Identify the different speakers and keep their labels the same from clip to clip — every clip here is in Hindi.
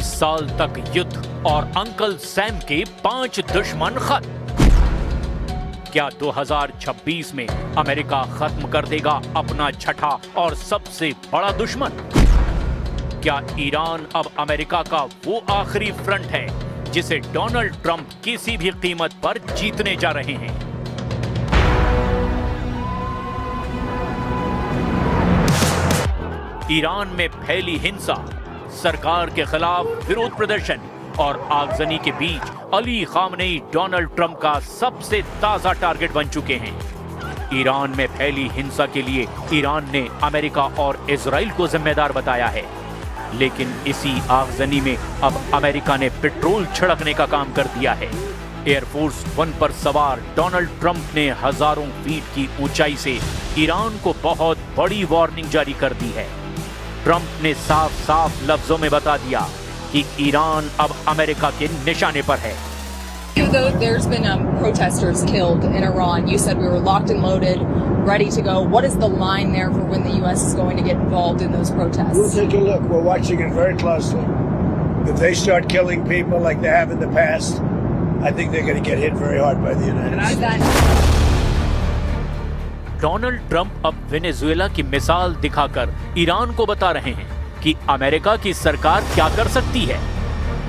Speaker 1: 25 साल तक युद्ध और अंकल सैम के 5 दुश्मन खत्म। क्या 2026 में अमेरिका खत्म कर देगा अपना छठा और सबसे बड़ा दुश्मन? क्या ईरान अब अमेरिका का वो आखिरी फ्रंट है जिसे डोनाल्ड ट्रंप किसी भी कीमत पर जीतने जा रहे हैं? ईरान में फैली हिंसा, सरकार के खिलाफ विरोध प्रदर्शन और आगजनी के बीच अली खामनेई डोनाल्ड ट्रंप का सबसे ताजा टारगेट बन चुके हैं। ईरान में फैली हिंसा के लिए ईरान ने अमेरिका और इजराइल को जिम्मेदार बताया है, लेकिन इसी आगजनी में अब अमेरिका ने पेट्रोल छिड़कने का काम कर दिया है। एयरफोर्स वन पर सवार डोनाल्ड ट्रंप ने हजारों फीट की ऊंचाई से ईरान को बहुत बड़ी वार्निंग जारी कर दी है। ट्रंप ने साफ साफ लफ्जों में बता दिया कि ईरान अब अमेरिका के निशाने पर है।
Speaker 2: Though there's been protesters killed in Iran, you said we were locked and loaded, ready to go. What is the line there for when the U.S. is going to get involved in those protests?
Speaker 3: We'll take a look. We're watching it very closely. If they start killing people like they have in the past, I think they're going to get hit very hard by the United States.
Speaker 1: Donald Trump अब वेनेजुएला की मिसाल दिखाकर ईरान को बता रहे हैं कि अमेरिका की सरकार क्या कर सकती है।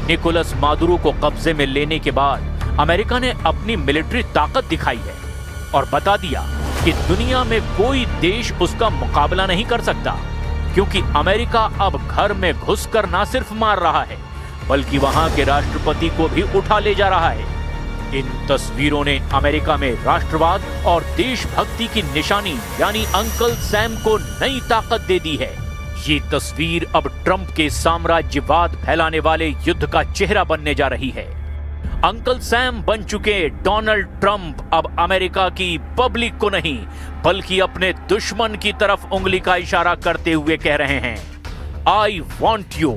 Speaker 1: निकोलस मादुरो को कब्जे में लेने के बाद अमेरिका ने अपनी मिलिट्री ताकत दिखाई है और बता दिया कि दुनिया में कोई देश उसका मुकाबला नहीं कर सकता, क्योंकि अमेरिका अब घर में घुसकर ना सिर्फ मार रहा है बल्कि वहां के राष्ट्रपति को भी उठा ले जा रहा है। इन तस्वीरों ने अमेरिका में राष्ट्रवाद और देशभक्ति की निशानी यानी अंकल सैम को नई ताकत दे दी है। ये तस्वीर अब ट्रंप के साम्राज्यवाद फैलाने वाले युद्ध का चेहरा बनने जा रही है। अंकल सैम बन चुके डोनाल्ड ट्रंप अब अमेरिका की पब्लिक को नहीं बल्कि अपने दुश्मन की तरफ उंगली का इशारा करते हुए कह रहे हैं, आई वॉन्ट यू।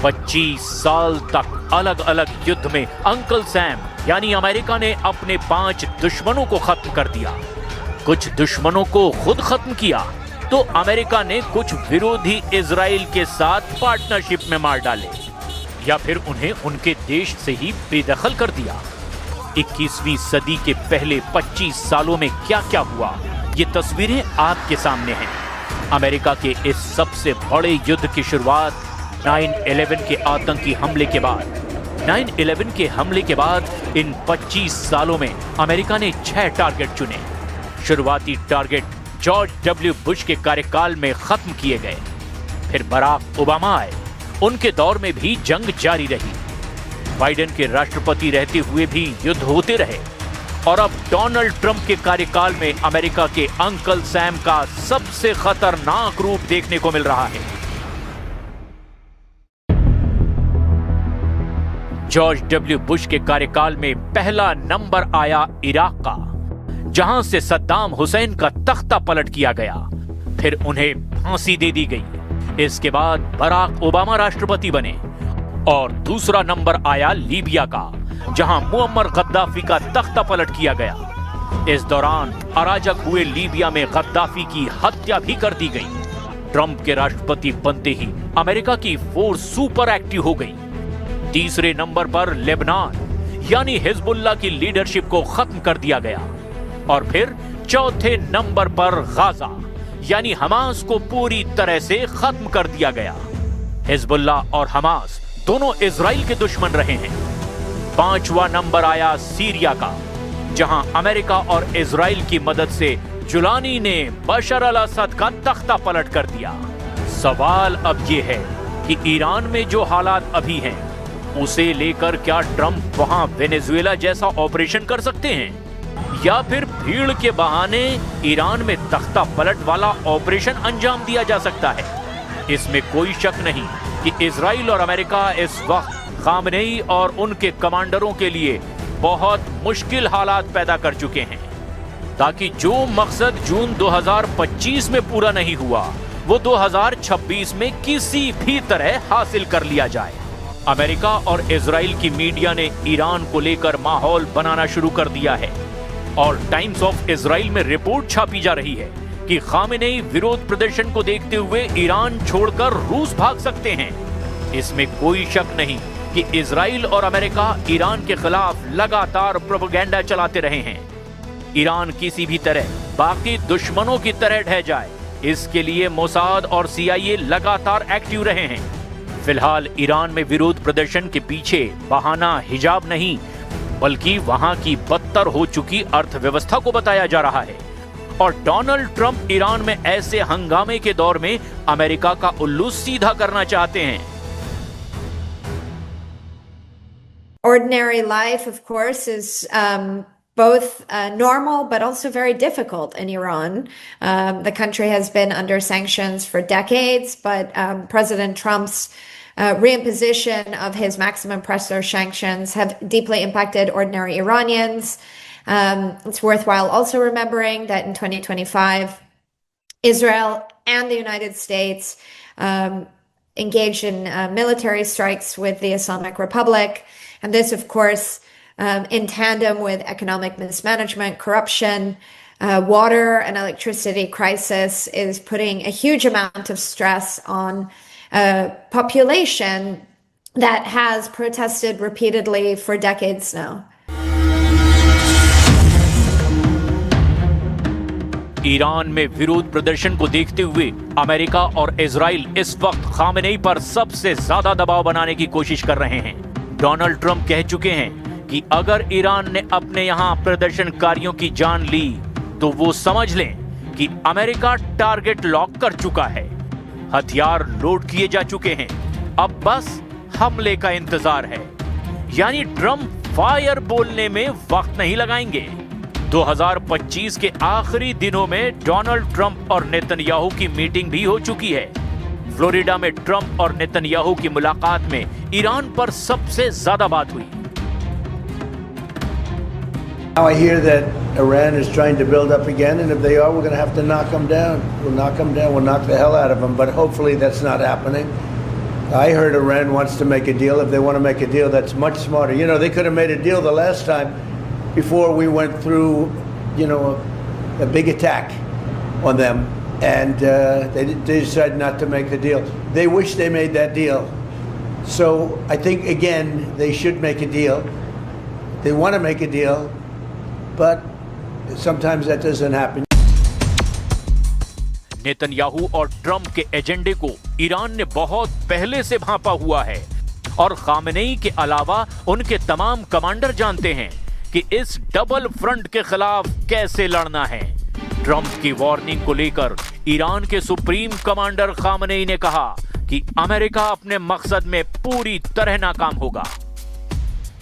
Speaker 1: 25 साल तक अलग अलग युद्ध में अंकल सैम यानी अमेरिका ने अपने 5 दुश्मनों को खत्म कर दिया। कुछ दुश्मनों को खुद खत्म किया तो अमेरिका ने कुछ विरोधी इजराइल के साथ पार्टनरशिप में मार डाले या फिर उन्हें उनके देश से ही बेदखल कर दिया। 21वीं सदी के पहले 25 सालों में क्या क्या हुआ, ये तस्वीरें आपके सामने हैं। अमेरिका के इस सबसे बड़े युद्ध की शुरुआत 9/11 के आतंकी हमले के बाद 9/11 के हमले के बाद इन 25 सालों में अमेरिका ने 6 टारगेट चुने। शुरुआती टारगेट जॉर्ज डब्ल्यू बुश के कार्यकाल में खत्म किए गए, फिर बराक ओबामा आए, उनके दौर में भी जंग जारी रही। बाइडेन के राष्ट्रपति रहते हुए भी युद्ध होते रहे और अब डोनाल्ड ट्रंप के कार्यकाल में अमेरिका के अंकल सैम का सबसे खतरनाक रूप देखने को मिल रहा है। जॉर्ज डब्ल्यू बुश के कार्यकाल में पहला नंबर आया इराक का, जहां से सद्दाम हुसैन का तख्ता पलट किया गया, फिर उन्हें फांसी दे दी गई। इसके बाद बराक ओबामा राष्ट्रपति बने। और दूसरा नंबर आया लीबिया का, जहां मुअम्मर गद्दाफी का तख्ता पलट किया गया। इस दौरान अराजक हुए लीबिया में गद्दाफी की हत्या भी कर दी गई। ट्रंप के राष्ट्रपति बनते ही अमेरिका की फोर्स सुपर एक्टिव हो गई। तीसरे नंबर पर लेबनान यानी हिजबुल्लाह की लीडरशिप को खत्म कर दिया गया और फिर चौथे नंबर पर गाजा यानी हमास को पूरी तरह से खत्म कर दिया गया। हिजबुल्लाह और हमास दोनों इजराइल के दुश्मन रहे हैं। 5वां नंबर आया सीरिया का, जहां अमेरिका और इजराइल की मदद से जुलानी ने बशर अल असद का तख्ता पलट कर दिया। सवाल अब यह है कि ईरान में जो हालात अभी हैं उसे लेकर क्या ट्रंप वहां वेनेजुएला जैसा ऑपरेशन कर सकते हैं या फिर भीड़ के बहाने ईरान में तख्ता पलट वाला ऑपरेशन अंजाम दिया जा सकता है। इसमें कोई शक नहीं कि इजराइल और अमेरिका इस वक्त खामनेई और उनके कमांडरों के लिए बहुत मुश्किल हालात पैदा कर चुके हैं, ताकि जो मकसद जून 2025 में पूरा नहीं हुआ वो 2026 में किसी भी तरह हासिल कर लिया जाए। अमेरिका और इजराइल की मीडिया ने ईरान को लेकर माहौल बनाना शुरू कर दिया है और टाइम्स ऑफ इजराइल में रिपोर्ट छापी जा रही है कि खामेनेई विरोध प्रदर्शन को देखते हुए ईरान छोड़कर रूस भाग सकते हैं। इसमें कोई शक नहीं कि इजराइल और अमेरिका ईरान के खिलाफ लगातार प्रोपेगेंडा चलाते रहे हैं। ईरान किसी भी तरह बाकी दुश्मनों की तरह ढह जाए, इसके लिए मोसाद और CIA लगातार एक्टिव रहे हैं। फिलहाल ईरान में विरोध प्रदर्शन के पीछे बहाना हिजाब नहीं, बल्कि वहां की बदतर हो चुकी अर्थव्यवस्था को बताया जा रहा है। और डोनाल्ड ट्रंप ईरान में ऐसे हंगामे के दौर में अमेरिका का उल्लू सीधा करना चाहते हैं।
Speaker 4: Ordinary life, of course, is both normal but also very difficult in Iran. The country has been under sanctions for decades, but President Trump's reimposition of his maximum pressure sanctions have deeply impacted ordinary Iranians. It's worthwhile also remembering that in 2025, Israel and the United States engaged in military strikes with the Islamic Republic. And this, of course, in tandem with economic mismanagement, corruption, water and electricity crisis, is putting a huge amount of stress on a population that has protested repeatedly for decades now.
Speaker 1: Iran में विरोध प्रदर्शन को देखते हुए अमेरिका और इजराइल इस वक्त खामेनेई पर सबसे ज्यादा दबाव बनाने की कोशिश कर रहे हैं। डोनाल्ड ट्रंप कह चुके हैं कि अगर ईरान ने अपने यहां प्रदर्शनकारियों की जान ली तो वो समझ लें कि अमेरिका टारगेट लॉक कर चुका है। हथियार लोड किए जा चुके हैं, अब बस हमले का इंतजार है। यानी ट्रंप फायर बोलने में वक्त नहीं लगाएंगे। 2025 के आखिरी दिनों में डोनाल्ड ट्रंप और नेतन्याहू की मीटिंग भी हो चुकी है। फ्लोरिडा में ट्रंप और नेतन्याहू की मुलाकात में ईरान पर सबसे ज्यादा बात हुई।
Speaker 3: Now I hear that Iran is trying to build up again, and if they are, we're going to have to knock them down. We'll knock them down. We'll knock the hell out of them. But hopefully that's not happening. I heard Iran wants to make a deal. If they want to make a deal, that's much smarter. You know, they could have made a deal the last time before we went through, you know, a big attack on them. And they decided not to make the deal. They wish they made that deal. So I think, again, they should make a deal. They want to make a deal, but sometimes that doesn't happen.
Speaker 1: Netanyahu और ट्रंप के एजेंडे को ईरान ने बहुत पहले से भांपा हुआ है और खामेनेई के अलावा उनके तमाम कमांडर जानते हैं कि इस डबल फ्रंट के खिलाफ कैसे लड़ना है। ट्रंप की वार्निंग को लेकर ईरान के सुप्रीम कमांडर खामेनेई ने कहा कि अमेरिका अपने मकसद में पूरी तरह नाकाम होगा।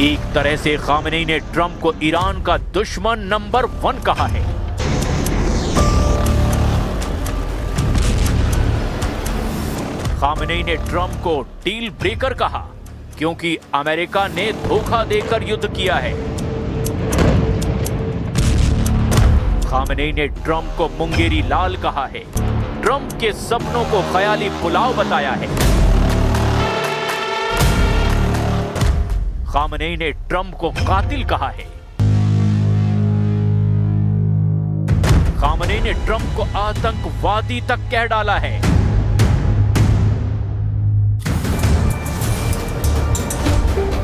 Speaker 1: एक तरह से खामेनेई ने ट्रंप को ईरान का दुश्मन नंबर 1 कहा है। खामेनेई ने ट्रंप को डील ब्रेकर कहा क्योंकि अमेरिका ने धोखा देकर युद्ध किया है। खामेनेई ने ट्रंप को मुंगेरी लाल कहा है, ट्रंप के सपनों को ख्याली पुलाव बताया है। खामेनेई ने ट्रंप को कातिल कहा है। खामेनेई ने ट्रंप को आतंकवादी तक कह डाला है।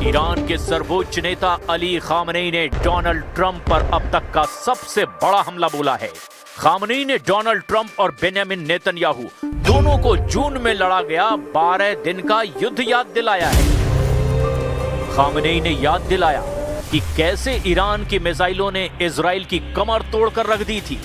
Speaker 1: ईरान के सर्वोच्च नेता अली खामेनेई ने डोनाल्ड ट्रंप पर अब तक का सबसे बड़ा हमला बोला है। खामेनेई ने डोनाल्ड ट्रंप और बेंजामिन नेतन्याहू दोनों को जून में लड़ा गया 12 दिन का युद्ध याद दिलाया है। खामेनेई ने याद दिलाया कि कैसे ईरान की मिसाइलों ने इजराइल की कमर तोड़कर रख दी थी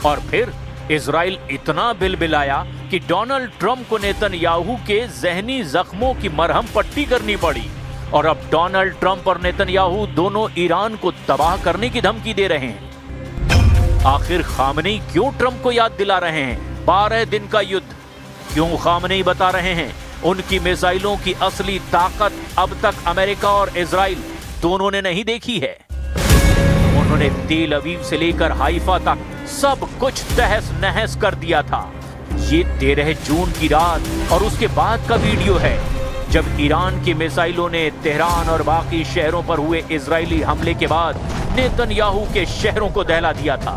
Speaker 1: और फिर इजराइल इतना बिलबिलाया कि डोनाल्ड ट्रंप को नेतन्याहू के जहनी जख्मों की मरहम पट्टी करनी पड़ी और अब डोनाल्ड ट्रंप और नेतन्याहू दोनों ईरान को तबाह करने की धमकी दे रहे हैं। आखिर खामेनेई क्यों ट्रंप को याद दिला रहे हैं 12 दिन का युद्ध? क्यों खामेनेई बता रहे हैं उनकी मिसाइलों की असली ताकत अब तक अमेरिका और इजराइल दोनों ने नहीं देखी है। उन्होंने तेल अवीव से लेकर हाइफा तक सब कुछ तहस नहस कर दिया था। ये 13 जून की रात और उसके बाद का वीडियो है, जब ईरान की मिसाइलों ने तेहरान और बाकी शहरों पर हुए इजरायली हमले के बाद नेतन्याहू के शहरों को दहला दिया था।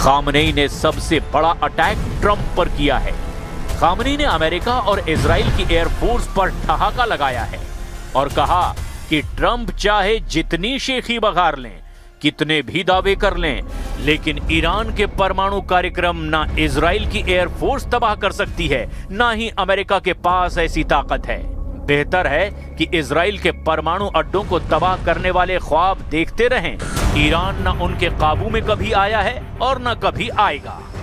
Speaker 1: खामनेई ने सबसे बड़ा अटैक ट्रंप पर किया है। खामनेई ने अमेरिका और इजराइल की एयरफोर्स पर ठहाका लगाया है और कहा कि ट्रंप चाहे जितनी शेखी बघार लें, कितने भी दावे कर लें, लेकिन ईरान के परमाणु कार्यक्रम ना इजराइल की एयरफोर्स तबाह कर सकती है, ना ही अमेरिका के पास ऐसी ताकत है। बेहतर है कि इजराइल के परमाणु अड्डों को तबाह करने वाले ख्वाब देखते रहें। ईरान ना उनके काबू में कभी आया है और ना कभी आएगा।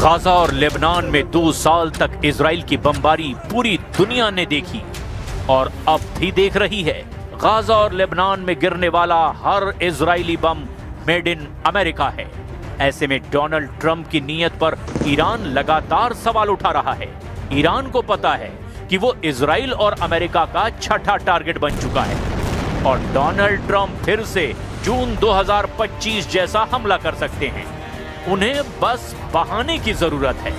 Speaker 1: गाजा और लेबनान में 2 साल तक इजराइल की बमबारी पूरी दुनिया ने देखी और अब भी देख रही है। गाजा और लेबनान में गिरने वाला हर Israeli bomb made in America है। ऐसे में डोनाल्ड ट्रंप की नीयत पर ईरान लगातार सवाल उठा रहा है। ईरान को पता है कि वो इजराइल और अमेरिका का छठा टारगेट बन चुका है और डोनाल्ड ट्रंप फिर से जून 2025 जैसा हमला कर सकते हैं। उन्हें बस बहाने की जरूरत है।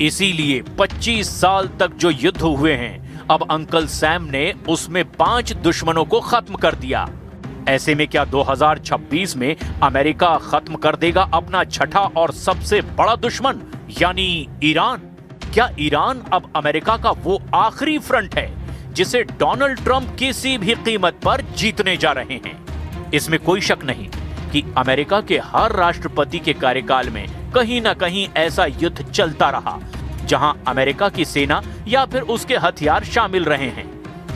Speaker 1: इसीलिए 25 साल तक जो युद्ध हुए हैं, अब अंकल सैम ने उसमें 5 दुश्मनों को खत्म कर दिया। ऐसे में क्या 2026 में अमेरिका खत्म कर देगा अपना छठा और सबसे बड़ा दुश्मन यानी ईरान? क्या ईरान अब अमेरिका का वो आखिरी फ्रंट है जिसे डोनाल्ड ट्रंप किसी भी कीमत पर जीतने जा रहे हैं? इसमें कोई शक नहीं कि अमेरिका के हर राष्ट्रपति के कार्यकाल में कहीं ना कहीं ऐसा युद्ध चलता रहा जहां अमेरिका की सेना या फिर उसके हथियार शामिल रहे हैं।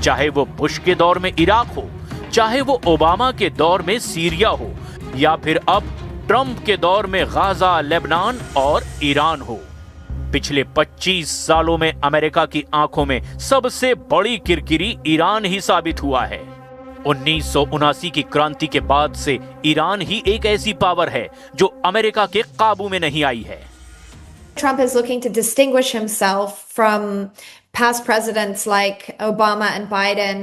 Speaker 1: चाहे वो बुश के दौर में इराक हो, चाहे वो ओबामा के दौर में सीरिया हो, या फिर अब ट्रंप के दौर में गाजा, लेबनान और ईरान हो। पिछले 25 सालों में अमेरिका की आंखों में सबसे बड़ी किरकिरी ईरान ही साबित हुआ है। 1979 की क्रांति के बाद से ईरान ही एक ऐसी पावर है जो अमेरिका के काबू में नहीं आई है।
Speaker 4: Trump is looking to distinguish himself from past presidents like Obama and Biden.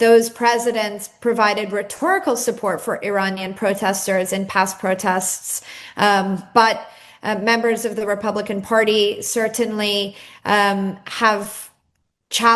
Speaker 4: Those presidents provided rhetorical support for Iranian protesters in past protests, but members of the Republican Party certainly have